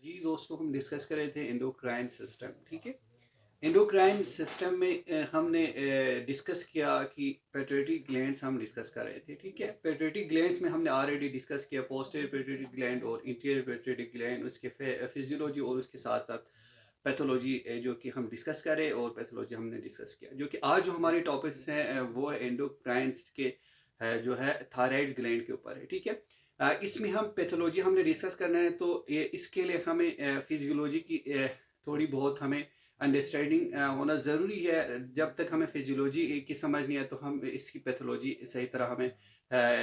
जी दोस्तों, हम डिस्कस कर रहे थे एंडोक्राइन सिस्टम। ठीक है, एंडोक्राइन सिस्टम में हमने डिस्कस किया कि पेट्यूटरी ग्लैंड्स हम डिस्कस कर रहे थे। ठीक है, पेट्यूटरी ग्लैंड्स में हमने ऑलरेडी डिस्कस किया पोस्टीरियर पेट्यूटरी ग्लैंड और इंटीरियर पेट्यूटरी ग्लैंड, उसके फिजियोलॉजी और उसके साथ साथ पैथोलॉजी जो कि हम डिस्कस करें, और पैथोलॉजी हमने डिस्कस किया। जो कि आज जो हमारे टॉपिक्स हैं वो एंडोक्राइन्स के जो है थायराइड ग्लैंड के ऊपर है। ठीक है, इसमें हम पैथोलॉजी हमने डिस्कस करना है, तो इसके लिए हमें फिजियोलॉजी की थोड़ी बहुत हमें अंडरस्टैंडिंग होना ज़रूरी है। जब तक हमें फिजियोलॉजी की समझ नहीं है तो हम इसकी पैथोलॉजी सही तरह हमें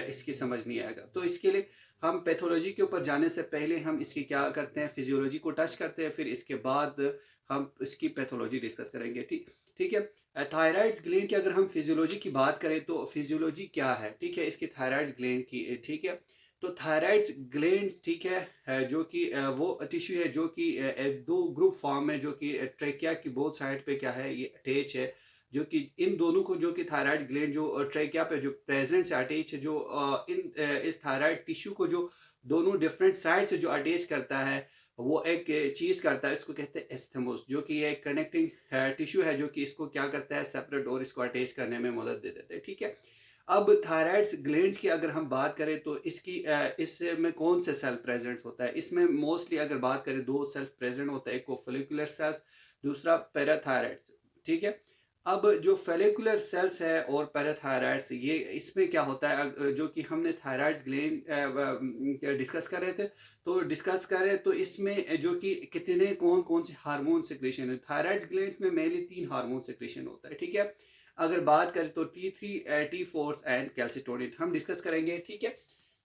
इसकी समझ नहीं आएगा। तो इसके लिए हम पैथोलॉजी के ऊपर जाने से पहले हम इसकी क्या करते हैं, फिजियोलॉजी को टच करते हैं, फिर इसके बाद हम इसकी पैथोलॉजी डिस्कस करेंगे। ठीक ठीक है। थायराइड ग्लैंड की अगर हम फिजियोलॉजी की बात करें तो फिजियोलॉजी क्या है, ठीक है, इसकी थायराइड ग्लैंड की। ठीक है, तो थायराइड ग्लैंड, ठीक है, जो कि वो टिश्यू है जो कि दो ग्रुप फॉर्म में, जो कि ट्रेकिया की बोथ साइड पे क्या है, ये अटैच है। जो कि इन दोनों को, जो कि थायराइड ग्लैंड जो ट्रेकिया पे जो प्रेजेंट से अटैच है, जो इस थायराइड टिश्यू को जो दोनों डिफरेंट साइड से जो अटैच करता है, वो एक चीज करता है, इसको कहते हैं एस्थेमोस, जो कि एक कनेक्टिंग टिश्यू है, जो कि इसको क्या करता है, सेपरेट और इसको अटैच करने में मदद दे देते हैं। ठीक है, अब थायराइड ग्लैंड की अगर हम बात करें तो इसकी इसमें कौन से सेल प्रेजेंट होता है, इसमें मोस्टली अगर बात करें दो सेल्स प्रेजेंट होता है, एक को फोलिकुलर सेल्स, दूसरा पैराथायराइड्स। ठीक है, अब जो फेलिकुलर सेल्स है और पैराथायराइड्स, ये इसमें क्या होता है, जो कि हमने थायराइड ग्लैंड डिस्कस कर रहे थे, तो डिस्कस करें तो इसमें जो कि कितने कौन कौन से हार्मोन सिक्रेशन है, थायराइड ग्लैंड में मेनली 3 हार्मोन सिक्रेशन होता है। ठीक है, अगर बात करें तो T3, T4 एंड कैल्सिटोनिन हम डिस्कस करेंगे। ठीक है,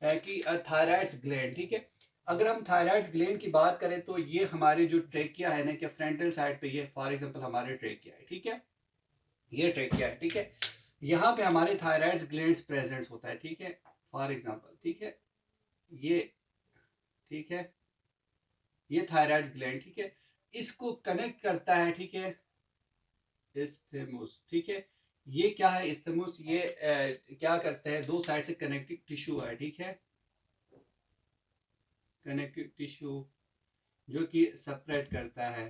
कि थायराइड ग्लैंड। ठीक है, अगर हम थायराइड ग्लैंड की बात करें तो ये हमारे जो ट्रेकिया है ना, कि फ्रंटल साइड पे, ये फॉर एग्जांपल हमारे ट्रेकिया है। ठीक है, ये ट्रेकिया है। ठीक है, यहाँ पे हमारे थायराइड ग्लैंड प्रेजेंट होता है। ठीक है, फॉर एग्जांपल, ठीक है, ये, ठीक है, ये थायराइड ग्लैंड। ठीक है, इसको कनेक्ट करता है, ठीक है, इस्थेमोस। ठीक है, ये क्या है इस्थेमोस, ये क्या करता है, दो साइड से कनेक्टिव टिश्यू है। ठीक है, कनेक्टिव टिश्यू जो कि सेपरेट करता है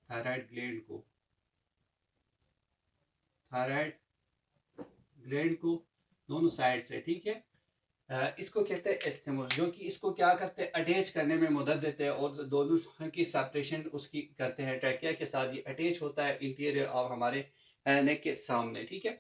थायराइड ग्लैंड को, थायराइड ग्लैंड को दोनों साइड से। ठीक है, इसको कहते हैं एस्थेमोस, जो कि इसको क्या करते हैं, अटैच करने में मदद देते हैं और दोनों की सेपरेशन उसकी करते हैं। ट्रैकिया के साथ ये अटैच होता है इंटीरियर और हमारे नेक के सामने। ठीक है,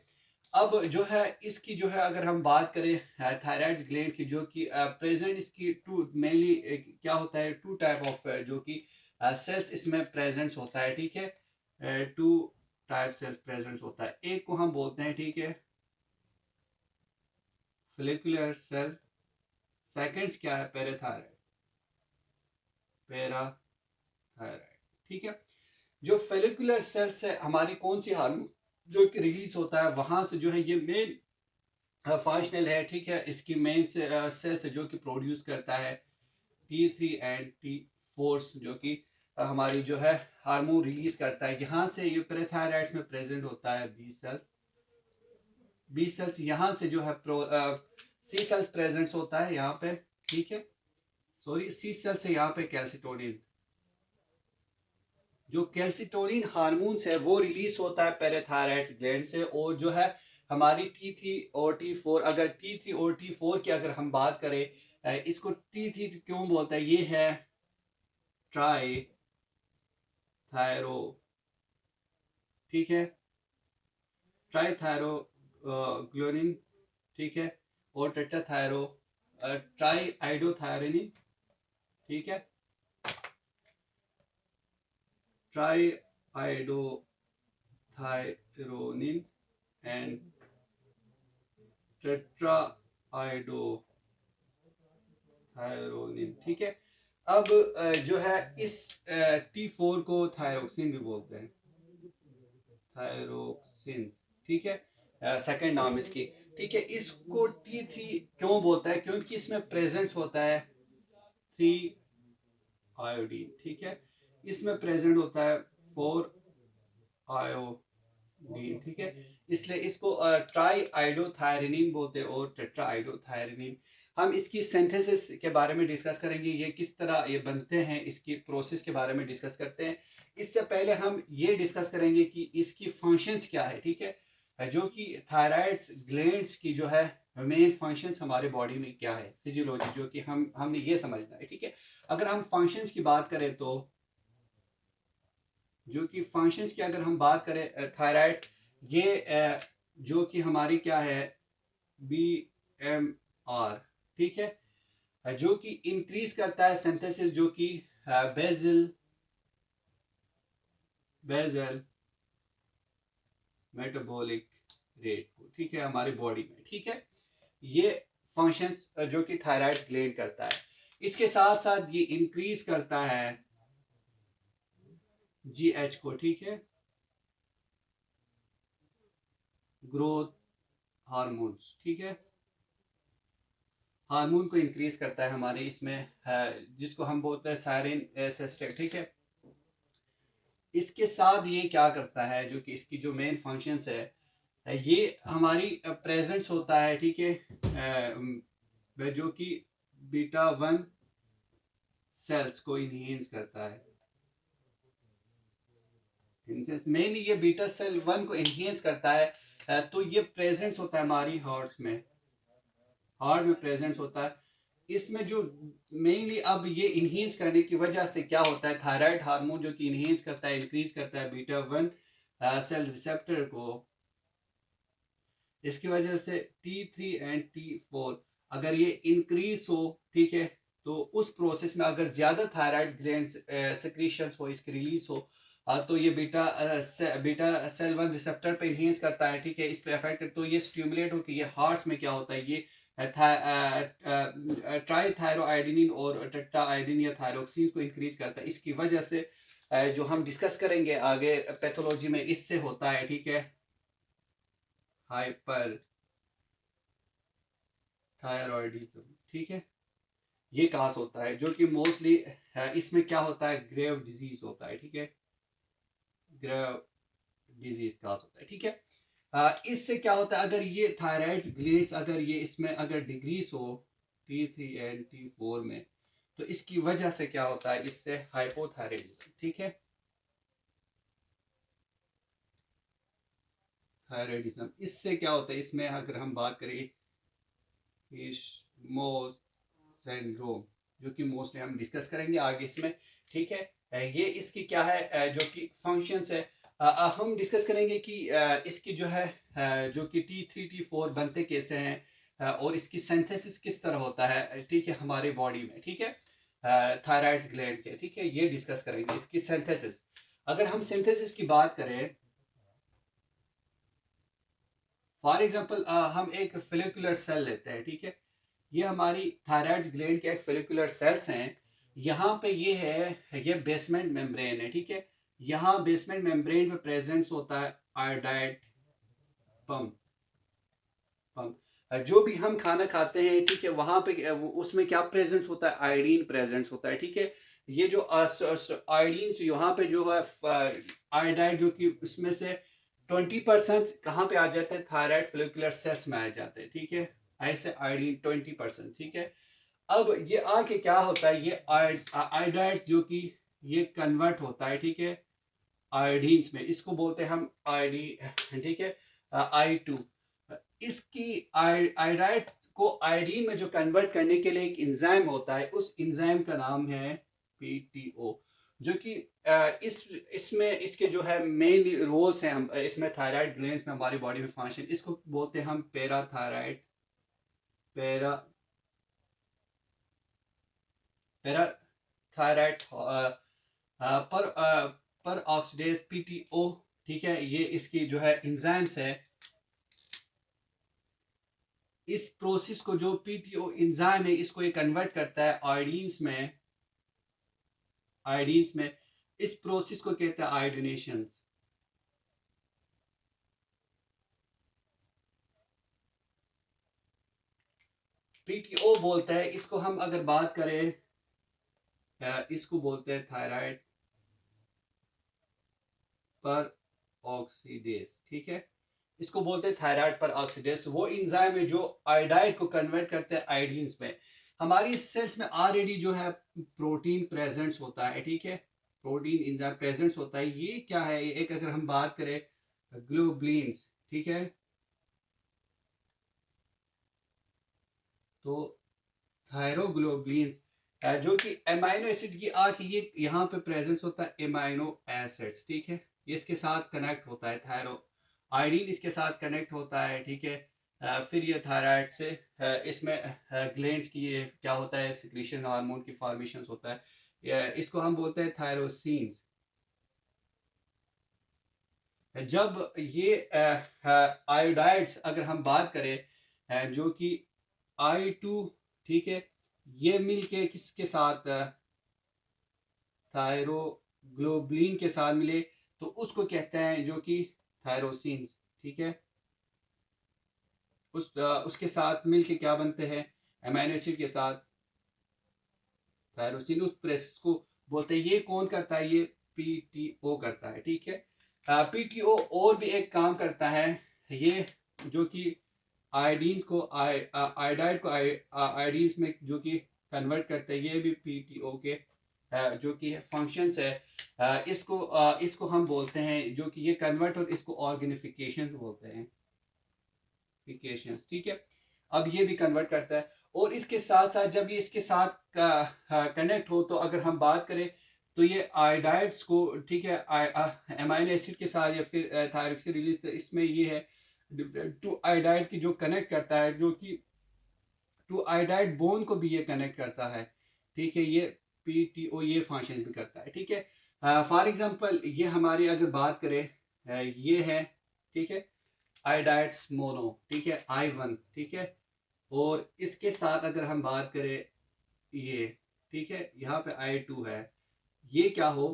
अब जो है इसकी जो है अगर हम बात करें थायराइड ग्लैंड की, जो कि प्रेजेंट इसकी टू मेनली क्या होता है, टू टाइप ऑफ जो कि सेल्स इसमें प्रेजेंट होता है। ठीक है, टू टाइप सेल्स प्रेजेंट होता है, एक को हम बोलते हैं, ठीक है, फोलिकुलर सेल, सेकंड्स क्या है, पैराथायराइड, पैराथायराइड। ठीक है, जो फेलिकुलर सेल्स है हमारी, कौन सी हार्मोन जो कि रिलीज होता है वहां से, जो है ये मेन फंक्शनल है। ठीक है, इसकी मेन सेल्स जो कि प्रोड्यूस करता है T3 एंड T4, जो कि हमारी जो है हार्मोन रिलीज करता है। यहाँ से ये पैराथायराइड्स में प्रेजेंट होता है बी सेल्स, यहाँ से जो है सी सेल्स प्रेजेंट होता है यहाँ पे। ठीक है, सॉरी, सी सेल से यहाँ पे कैल्सिटोनिन, जो कैल्सिटोनिन हार्मोन्स है वो रिलीज होता है पैराथायराइड ग्लैंड से। और जो है हमारी T3 और T4, अगर T3 और T4 की अगर हम बात करें, इसको T3 क्यों बोलता है, ये है ट्राई थायरो, ठीक है, ट्राईथायरो ग्लोनिन। ठीक है, और टेट्राथायरो ट्राई आइडोथायरोनिन। ठीक है, try iodothyronine and tetra iodothyronine. ठीक है, अब जो है इस T4 को थायरोक्सिन भी बोलते हैं, थायरोक्सिन। ठीक है, सेकंड नाम इसकी। ठीक है, इसको T3 क्यों बोलता है, क्योंकि इसमें प्रेजेंट होता है 3 आयोडीन। ठीक है, इसमें प्रेजेंट होता है 4 आयोडीन। ठीक है, इसलिए इसको ट्राई आइडोथायरिनिन बोलते हैं और टेट्रा आइडोथायरिनिन। हम इसकी सिंथेसिस के बारे में डिस्कस करेंगे, ये किस तरह ये बनते हैं, इसकी प्रोसेस के बारे में डिस्कस करते हैं। इससे पहले हम ये डिस्कस करेंगे कि इसकी फंक्शंस क्या है, ठीक है, जो कि थायराइड्स ग्लैंड्स की जो है मेन फंक्शंस हमारे बॉडी में क्या है, फिजियोलॉजी जो कि हमने ये समझना है, ठीक है। अगर हम फंक्शंस की बात करें तो जो कि फंक्शंस की अगर हम बात करें थायराइड ये जो कि हमारी क्या है BMR, ठीक है, जो कि इंक्रीज करता है सिंथेसिस जो कि बेजल बेजल मेटाबॉलिक रेट को, ठीक है, हमारी बॉडी में, ठीक है। ये फंक्शन जो कि थायराइड ग्लैंड करता है, इसके साथ साथ ये इंक्रीज करता है GH को, ठीक है, ग्रोथ हार्मोन्स, ठीक है, हार्मोन को इंक्रीज करता है हमारे इसमें जिसको हम बोलते हैं सायरिन सिस्टम, ठीक है। इसके साथ ये क्या करता है, जो कि इसकी जो मेन फंक्शंस है ये हमारी प्रेजेंस होता है, ठीक है, जो कि बीटा 1 सेल्स को इनहेंस करता है। मेनली ये बीटा 1 को इनहेंस करता है, तो ये प्रेजेंस होता है हमारी हार्ट में प्रेजेंस होता है। इसमें जो मेनली अब ये इनहेंस करने की वजह से क्या होता है, थायराइड हार्मोन जो कि इनहेंस करता है, इंक्रीज करता है बीटा 1 सेल रिसेप्टर को, इसकी वजह से T3 and T4 अगर ये इंक्रीज हो, ठीक है, तो उस प्रोसेस में अगर ज्यादा थायराइड ग्लैंड सिक्रीशंस हो, इसकी रिलीज हो, तो ये बीटा सेल 1 रिसेप्टर पे इनहेंस करता है, ठीक है, इस पे इफेक्ट, तो ये स्टिमुलेट हो कि ये हार्ट्स में क्या होता है, ये ट्राईथायरोआइडिनिन और टेट्राआइडिन या थायरोक्सिन को इंक्रीज करता है। इसकी वजह से जो हम डिस्कस करेंगे आगे पैथोलॉजी में, इससे होता है, ठीक है, हाइपर थायरॉयडिज्म, ठीक है, ये कास होता है, जो कि मोस्टली इसमें क्या होता है, ग्रेव डिजीज होता है, ठीक है, ग्रेव डिजीज कास होता है, ठीक है। इससे क्या होता है, अगर ये थायराइड ग्लैंड्स अगर ये इसमें अगर डिग्रीज हो T3 and T4 में, तो इसकी वजह से क्या होता है, इससे हाइपोथायराइडिज्म, ठीक है, थायराइडिज्म, इससे क्या होता है, इसमें अगर हम बात करें इश्मोस सिंड्रोम, जो कि मोस्टली हम डिस्कस करेंगे आगे इसमें, ठीक है। ये इसकी क्या है, जो कि फंक्शंस है, हम डिस्कस करेंगे कि इसकी जो है जो कि T3 T4 बनते कैसे हैं, और इसकी सिंथेसिस किस तरह होता है, ठीक है, हमारे बॉडी में, ठीक है, थायराइड ग्लैंड के, ठीक है, ये डिस्कस करेंगे इसकी सिंथेसिस। अगर हम सिंथेसिस की बात करें, फॉर एग्जांपल हम एक फेलिकुलर सेल लेते हैं, ठीक है, ये हमारी थायराइड ग्लैंड के एक फेलिकुलर सेल्स हैं। यहाँ पे ये है, ये बेसमेंट मेम्ब्रेन है, ठीक है, यहाँ बेसमेंट मेम्ब्रेन में प्रेजेंस होता है आयोडाइड पंप पंप जो भी हम खाना खाते हैं, ठीक है, वहां पे उसमें क्या प्रेजेंस होता है, आयोडीन प्रेजेंस होता है, ठीक है। ये जो आयोडीन यहाँ पे जो है आयोडाइड जो कि उसमें से 20% कहाँ पे आ जाता है, थायराइड फोलिकुलर सेल्स में आ जाते हैं, ठीक है, ऐसे आयोडीन 20%, ठीक है। अब ये आके क्या होता है, ये आयोडाइड जो कि ये कन्वर्ट होता है, ठीक है, आयोडीन्स में, इसको बोलते हैं हम आयोडी, ठीक है, I2। इसकी आयोडाइड को आयोडीन में जो कन्वर्ट करने के लिए एक इंजाइम होता है, उस इंजाइम का नाम है PTO, जो कि इसमें इसके जो है मेन रोल्स हैं, हम इसमें थायराइड ग्लैंड्स में हमारी बॉडी में फंक्शन, इसको बोलते हैं हम पैराथायराइड पैरा पैराथायराइड पर ऑक्सीडेज PTO, ठीक है, ये इसकी जो है इंजाइम्स है। इस प्रोसेस को जो PTO इंजाइम है, इसको ये कन्वर्ट करता है आयोडीन्स में। इस प्रोसेस को कहते हैं आयोडिनेशन। PTO बोलता है इसको, हम अगर बात करें इसको बोलते हैं थायराइड पर ऑक्सीडेज, ठीक है, इसको बोलते हैं थायराइड पर ऑक्सीडेस। वो इंजाइम है जो आयोडाइड को कन्वर्ट करते हैं आयोडीन्स में। हमारी सेल्स में ऑलरेडी जो है प्रोटीन प्रेजेंस होता है, ठीक है, प्रोटीन इंजाइम प्रेजेंस होता है। ये क्या है, एक अगर हम बात करें ग्लोबुलिन्स, ठीक है, तो थायरोग्लोबुलिन्स जो कि एमाइनो एसिड की आके ये यहाँ पे प्रेजेंस होता है एमाइनो एसिड्स, ठीक है, ये इसके साथ कनेक्ट होता है, थायरो आयोडीन इसके साथ कनेक्ट होता है, ठीक है। फिर ये थायराइड से इसमें ग्लैंड्स की ये क्या होता है, सिक्रीशन हार्मोन की फॉर्मेशन होता है, इसको हम बोलते हैं थायरोसिन्स। जब ये आयोडाइड्स अगर हम बात करें जो कि I2, ठीक है, ये मिलके किसके साथ थायरोग्लोबुलिन के साथ मिले तो उसको कहते हैं जो कि थायरोसिन, ठीक है। उसके साथ मिलके क्या बनते हैं, अमीनो एसिड के साथ थायरोसिन, उस प्रोसेस को बोलते हैं। ये कौन करता है, ये पीटीओ करता है, ठीक है। पीटीओ और भी एक काम करता है, ये जो कि आयोडीन को आयोडाइड को आयोडीन्स में जो कि कन्वर्ट करते हैं, ये भी पीटीओ के जो कि फंक्शंस है। इसको हम बोलते हैं जो कि ये कन्वर्ट और इसको ऑर्गेनिफिकेशन बोलते हैं, ठीक है। अब ये भी कन्वर्ट करता है और इसके साथ साथ जब ये इसके साथ कनेक्ट हो तो अगर हम बात करें तो ये आयोडाइड्स को, ठीक है, एमाइनो एसिड के साथ या फिर थायरोक्सिन रिलीज, इसमें ये है टू आयोडाइड की जो कनेक्ट करता है, जो कि टू आयोडाइड बोन को भी ये कनेक्ट करता है, ठीक है। ये पीटीओ ये फंक्शन भी करता है, ठीक है। फॉर एग्जांपल ये हमारी अगर बात करें ये है, ठीक है, आयोडाइड्स मोनो, ठीक है, I1, ठीक है, और इसके साथ अगर हम बात करें ये, ठीक है, यहाँ पे I2 है, ये क्या हो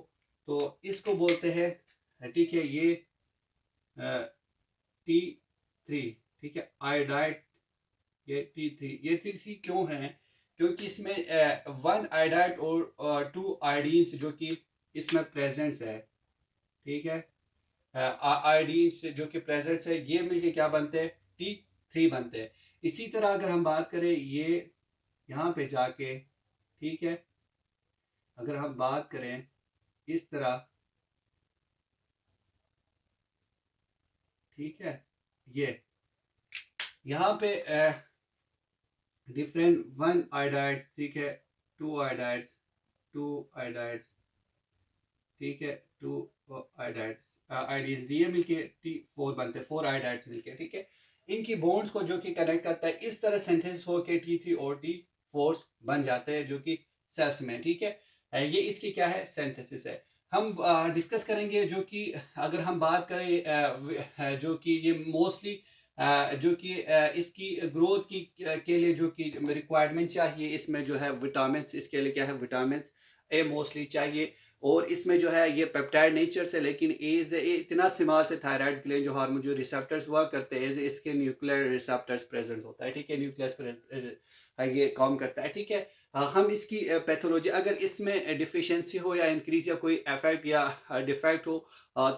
तो इसको बोलते हैं, ठीक है, ये T3, ठीक है, आयोडाइड, ये T3, ये T3 क्यों है, क्योंकि इसमें वन आयोडाइड और टू आयोडीन्स जो कि इसमें प्रेजेंट्स है, ठीक है, आयोडीन जो कि प्रेजेंट्स है, ये मिलके क्या बनते हैं, T3 बनते हैं। इसी तरह अगर हम बात करें ये यहाँ पे जाके, ठीक है, अगर हम बात करें इस तरह, ठीक है, ये यहाँ पे डिफरेंट वन आयोडाइड, ठीक है, टू आयोडाइड, टू आयोडाइड, ठीक है, टू आयोडाइड आयोडीन, ये मिलके T4 बनते हैं, 4 आयोडाइड्स मिलके, ठीक है। इनकी बॉन्ड्स को जो कि कनेक्ट करता है, इस तरह सिंथेसिस होके T3 और T4 बन जाते हैं जो कि सेल्स में, ठीक है। ये इसकी क्या है, सिंथेसिस है। हम डिस्कस करेंगे जो कि अगर हम बात करें जो कि ये मोस्टली जो कि इसकी ग्रोथ की के लिए जो कि रिक्वायरमेंट चाहिए, इसमें जो है विटामिन, इसके लिए क्या है, विटामिन ए मोस्टली चाहिए। और इसमें जो है ये पेप्टाइड नेचर से, लेकिन एज इतना इस्तेमाल से थायराइड ग्लैंड जो हार्मोन जो रिसेप्टर्स वर्क करते हैं, इसके न्यूक्लियर रिसेप्टर्स प्रेजेंट होता है, ठीक है, न्यूक्लियस ये काम करता है, ठीक है। हम इसकी पैथोलॉजी अगर इसमें डिफिशिएंसी हो या इंक्रीज या कोई इफेक्ट या डिफेक्ट हो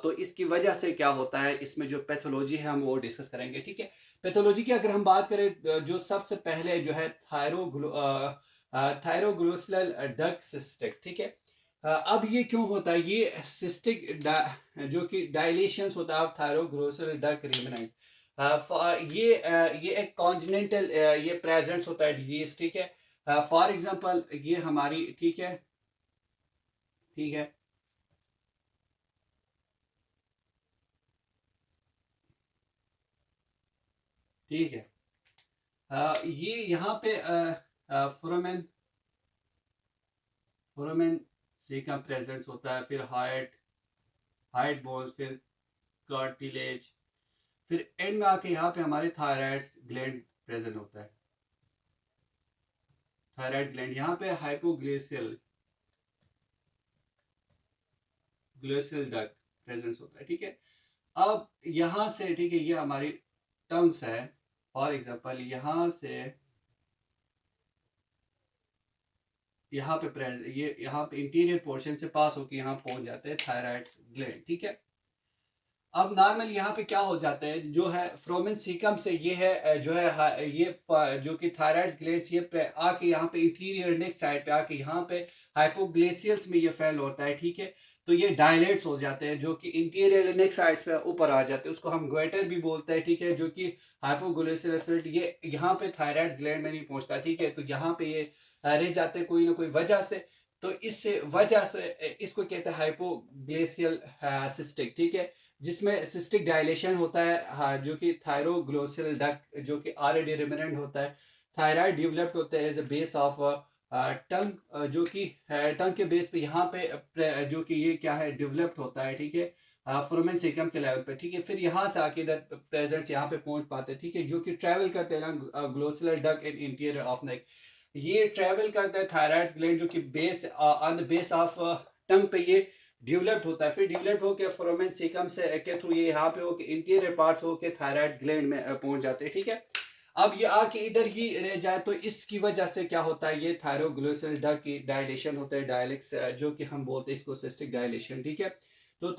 तो इसकी वजह से क्या होता है, इसमें जो पैथोलॉजी है हम वो डिस्कस करेंगे, ठीक है। पैथोलॉजी की अगर हम बात करें जो सबसे पहले जो है थायरोग्लोसुलर डक्ट सिस्टिक, ठीक है। अब ये क्यों होता है, ये सिस्टिक जो कि डायलेशन होता है थायरोग्लोसुलर डक्ट रिमेनेंट, ये एक कॉन्जिनेंटल ये प्रेजेंट होता है डिजीज, ठीक है। फॉर एग्जांपल ये हमारी, ठीक है, ठीक है, ठीक है। ये यहाँ पे फोरामेन फोरामेन सी का प्रेजेंस होता है, फिर हाइट हाइट बोन्स, फिर कार्टिलेज, फिर एंड में आके यहाँ पे हमारे थायराइड ग्लैंड प्रेजेंट होता है। थायराइड ग्लैंड यहाँ पे हाइपोग्लिसियल ग्लिसियल डक्ट प्रेजेंस होता है, ठीक है। अब यहाँ से, ठीक है, ये हमारी टर्म्स है। फॉर एग्जांपल यहाँ से यहाँ पे ये यहाँ पे इंटीरियर पोर्शन से पास होकर यहाँ पहुंच जाते हैं थायराइड ग्लैंड, ठीक है। अब नॉर्मल यहाँ पे क्या हो जाता है, जो है फ्रोमेन सीकम से ये है जो है जो कि थायराइड ग्लैंड्स ये आके यहाँ पे इंटीरियर नेक साइड पे आके यहाँ पे हाइपोग्लेशियल्स में ये फेल होता है, ठीक है। तो ये डायलेट्स हो जाते हैं जो कि इंटीरियर नेक साइड्स पे ऊपर आ जाते हैं, उसको हम ग्वेटर भी बोलते हैं, ठीक है, जो कि हाइपोग्लेशियल फिल्ट ये यहाँ पे थायराइड ग्लैंड में नहीं पहुंचता, ठीक है। तो यहाँ पे ये रह जाते हैं कोई ना कोई वजह से। तो इस वजह से इसको कहते हैं हाइपोग्लेशियल सिस्टिक, ठीक है, जिसमें सिस्टिक डायलेशन होता है, हाँ, जो कि थायरोग्लोसियल डक्ट जो कि ऑलरेडी रिमेनेंट होता है। थायराइड डेवलप्ड होता है as a base of tongue, जो कि टंग के बेस पे यहाँ पे जो कि ये क्या है डेवलप्ड होता है, ठीक है, फोरामेन सेकम के लेवल पे, ठीक है। फिर यहाँ से आके इधर प्रेजेंट्स यहाँ पे पहुंच पाते हैं, ठीक है, जो कि ट्रेवल करते हैं glossular duct and interior of neck. ये ट्रेवल करता है थायराइड ग्लैंड जो कि base on the base of tongue पे ये डेवलप्ड होता है, फिर डेवलप्ड होकर फोरामेन सीकम से के थ्रू ये यहाँ पे होकर इंटीरियर पार्ट्स होकर थायराइड ग्लैंड में पहुंच जाते हैं, ठीक है। अब ये आके इधर ही रह जाए तो इसकी वजह से क्या होता है, ये थायरोग्लोसल डक्ट की डायलेशन होता है, डायलेक्स जो कि हम बोलते हैं इसको सिस्टिक डायलेशन, ठीक है। तो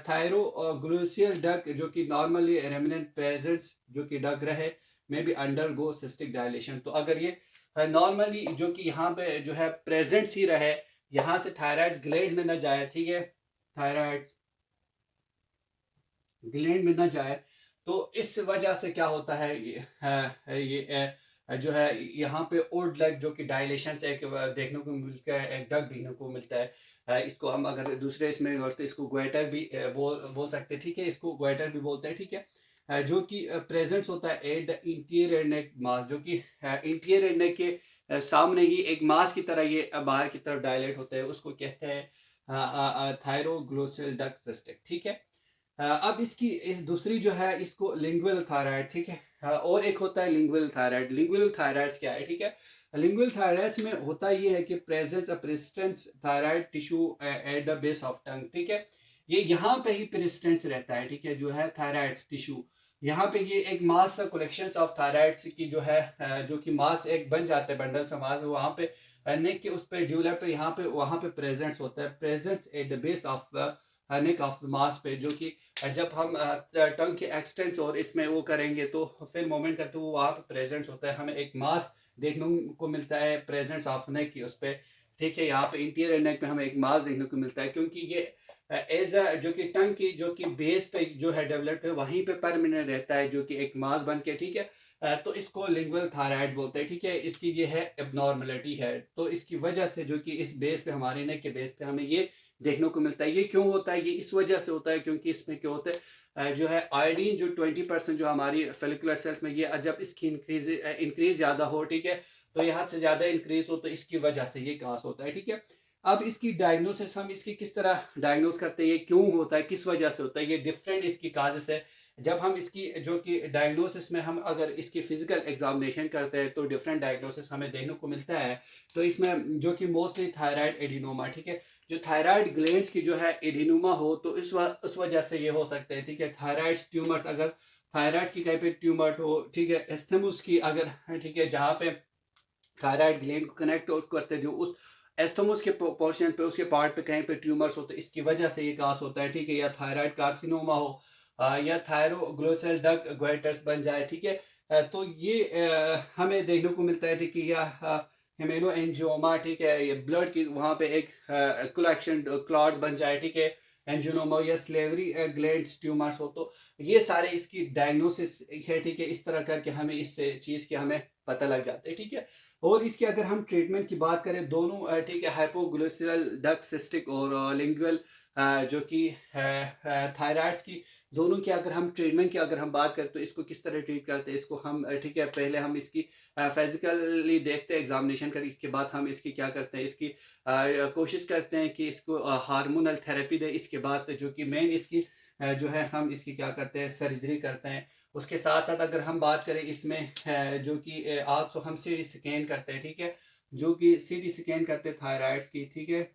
थायरोग्लोसियल डक्ट जो कि नॉर्मली रेमिनेंट प्रेजेंट्स जो कि डग रहे में भी अंडरगो सिस्टिक डायलेशन। तो अगर ये नॉर्मली जो कि यहाँ पे जो है प्रेजेंट्स ही रहे, यहाँ से थायराइड ग्लैंड में न जाए, ठीक है, थायराइड ग्लैंड में न जाए, तो इस वजह से क्या होता है, जो है यहाँ पे ओल्ड डग जो कि डायलेशन से एक देखने को मिलता है, एक डग देखने को मिलता है। इसको हम अगर दूसरे इसमें बोलते इसको ग्वेटर भी बोल सकते हैं, ठीक है, इसको ग्वेटर भी बोलते हैं, ठीक है। जो कि प्रेजेंट होता है एट द इंटीरियर नेक मास, जो कि इंटीरियर नेक के सामने ही एक मास की तरह ये बाहर की तरफ डायलेट होता है, उसको कहते हैं थायरोग्लोसल डक्ट सिस्टिक, ठीक है। अब इसकी दूसरी जो है इसको लिंगुअल थायराइड, ठीक है। और एक होता है लिंगुअल थायराइड। लिंगुअल थायराइड क्या है, ठीक है। लिंगुअल थायराइड्स में होता ये है कि presence of persistence thyroid tissue at the base of tongue, ठीक है। ये यहाँ पे ही प्रेसिस्टेंस रहता है, ठीक है, जो है थायराइड टिश्यू, यहाँ पे ये एक मास कलेक्शन ऑफ थायराइड्स की जो है जो कि मास एक बन जाता है, बंडल सा मास वहाँ पे नेक के उस पर डेवलप यहाँ पे वहाँ पे प्रेजेंट्स होता है, presents eight the base of neck of mass पे, जो कि जब हम टंग के एक्सटेंस और इसमें वो करेंगे तो फिर मोमेंट करते हुए वहाँ पे प्रेजेंट्स होता है, हमें एक मास देखने को मिलता है प्रेजेंट्स ऑफ नेक की उस पर, ठीक है। यहाँ पे इंटीरियर नेक में हमें एक मास देखने को मिलता है, क्योंकि ये एज जो कि टंग की जो कि बेस पे जो है डेवलप्ड है वहीं पे परमानेंट रहता है, जो कि एक मास बन के, ठीक है। तो इसको लिंगुअल थायराइड बोलते हैं, ठीक है। इसकी ये है एबनॉर्मलिटी है, तो इसकी वजह से जो कि इस बेस पे हमारे नेक के बेस पे हमें ये देखने को मिलता है। ये क्यों होता है, ये इस वजह से होता है क्योंकि इसमें क्या होता है जो है आयोडीन जो 20% जो हमारी फेलिकुलर सेल्स में ये जब इसकी इंक्रीज ज़्यादा हो, ठीक है, तो ये हद से ज़्यादा इंक्रीज हो तो इसकी वजह से ये कास होता है, ठीक है। अब इसकी डायग्नोसिस हम इसकी किस तरह डायग्नोस करते हैं, ये क्यों होता है, किस वजह से होता है, ये डिफरेंट इसकी काजेस है। जब हम इसकी जो कि डायग्नोसिस में हम अगर इसकी फिजिकल एग्जामिनेशन करते हैं तो डिफरेंट डायग्नोसिस हमें देखने को मिलता है। तो इसमें जो कि मोस्टली थायराइड एडिनोमा, ठीक है, जो थायराइड ग्लैंड्स की जो है एडिनोमा हो तो उस वजह से ये हो सकते हैं, ठीक है। थायराइड ट्यूमर्स, अगर थायराइड की कहीं पे ट्यूमर हो, ठीक है, एस्थेमस की अगर, ठीक है, जहाँ पे थायराइड ग्लैंड को कनेक्ट करते जो उस एस्थोमस के पोर्शन पे उसके पार्ट पे कहीं पे ट्यूमर्स होते इसकी वजह से ये कास होता है, ठीक है। या थायराइड कार्सिनोमा हो या थायरोग्लोसल डक्ट ग्वाइटस बन जाए, ठीक है। तो ये हमें देखने को मिलता है, ठीक है। या हेमेनो एंजियोमा, ठीक है, ये ब्लड की वहाँ पे एक कलेक्शन क्लॉट बन जाए, ठीक है, एंजियोमा या स्लेवरी ग्लैंड ट्यूमर्स हो, तो ये सारे इसकी डायग्नोसिस है, ठीक है। इस तरह करके हमें इस चीज़ के हमें पता लग जाता है, ठीक है। और इसकी अगर हम ट्रीटमेंट की बात करें दोनों, ठीक है, हाइपोग्लोसियल डक्ट सिस्टिक और लिंगुअल जो कि थायराइड्स की, दोनों की अगर हम ट्रीटमेंट की अगर हम बात करें तो इसको किस तरह ट्रीट करते हैं, इसको हम ठीक है, पहले हम इसकी फिजिकली देखते हैं एग्जामिनेशन कर, इसके बाद हम इसकी क्या करते हैं, इसकी कोशिश करते हैं कि इसको हार्मोनल थेरेपी दें। इसके बाद जो कि मेन इसकी जो है हम इसकी क्या करते हैं, सर्जरी करते हैं। उसके साथ साथ अगर हम बात करें इसमें जो कि आज तो हम सीटी स्कैन करते हैं, ठीक है, जो कि सीटी स्कैन करते हैं थायराइड्स की, ठीक है,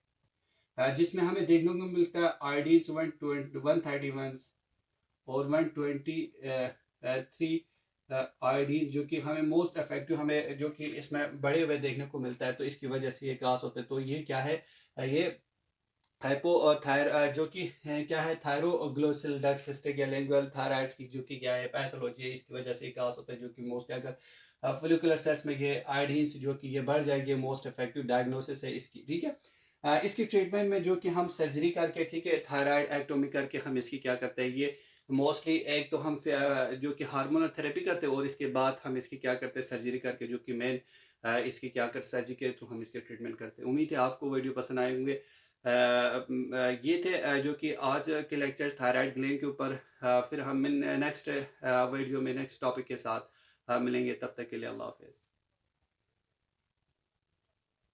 जिसमें हमें देखने को मिलता है आयोडीन 131 और 123 आयोडीन, जो कि हमें मोस्ट इफेक्टिव हमें जो कि इसमें बड़े हुए देखने को मिलता है, तो इसकी वजह से ये कास होते हैं। तो ये क्या है, ये जो कि क्या है, थायरोग्लोसल डक्ट सिस्टिक या लिंगुअल थायराइड्स की जो कि क्या है पैथोलॉजी है, इसकी वजह से क्या होता है, जो कि मोस्ट अगर फोलिकुलर सेल्स में ये आयोडीन जो कि ये बढ़ जाएगी, मोस्ट इफेक्टिव डायग्नोसिस है इसकी, ठीक है। इसकी ट्रीटमेंट में जो कि हम सर्जरी करके, ठीक है, थायराइड एक्टोमी करके हम इसकी क्या करते हैं, ये मोस्टली एक तो हम जो कि हार्मोनल थेरेपी करते हैं, और इसके बाद हम इसकी क्या करते हैं सर्जरी करके, जो कि मेन इसकी क्या करते सर्जरी के थ्रू हम इसके ट्रीटमेंट करते हैं। उम्मीद है आपको वीडियो पसंद आए होंगे। ये थे जो कि आज के लेक्चर थायराइड ग्लैंड के ऊपर। फिर हम नेक्स्ट वीडियो में नेक्स्ट टॉपिक के साथ मिलेंगे। तब तक के लिए अल्लाह हाफिज़।